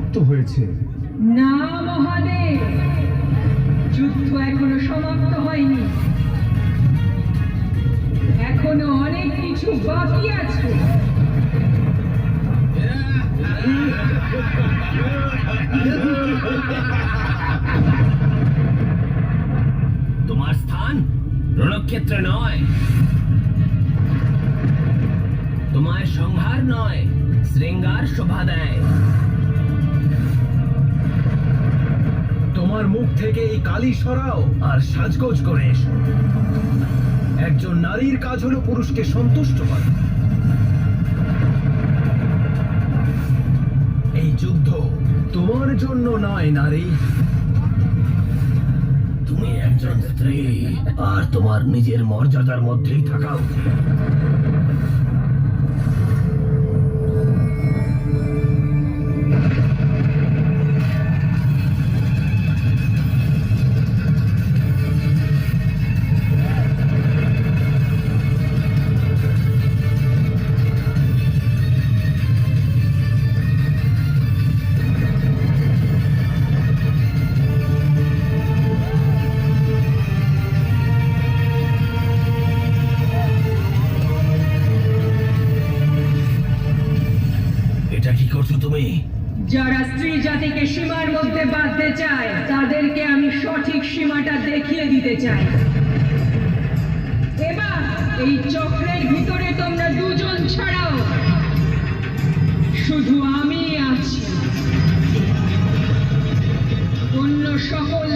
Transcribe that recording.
সমাপ্ত হয়েছে। না মহাদেব, যুদ্ধ এখনো সমাপ্ত হয়নি, এখনো অনেক কিছু বাকি আছে। তোমার স্থান রণক্ষেত্রে নয়, তোমার সংহার নয়, শৃঙ্গার শোভা দেয়। তোমার মুখ থেকে এই কালি সরাও আর সাজগোজ করে এসো। একজন নারীর কাজ হলো পুরুষকে সন্তুষ্ট করা। এই যুদ্ধ তোমার জন্য নয় নারী, তুমি একজন স্ত্রী আর তোমার নিজের মর্যাদার মধ্যেই থাকা উচিত। এটা কি করছো তুমি? যারা স্ত্রী জাতিকে সীমার মধ্যে বাঁধতে চায় তাদেরকে আমি সঠিক সীমাটা দেখিয়ে দিতে চাই। এবার এই চক্রের ভিতরে তোমরা দুজন ছাড়াও শুধু আমি আছি, অন্য সকল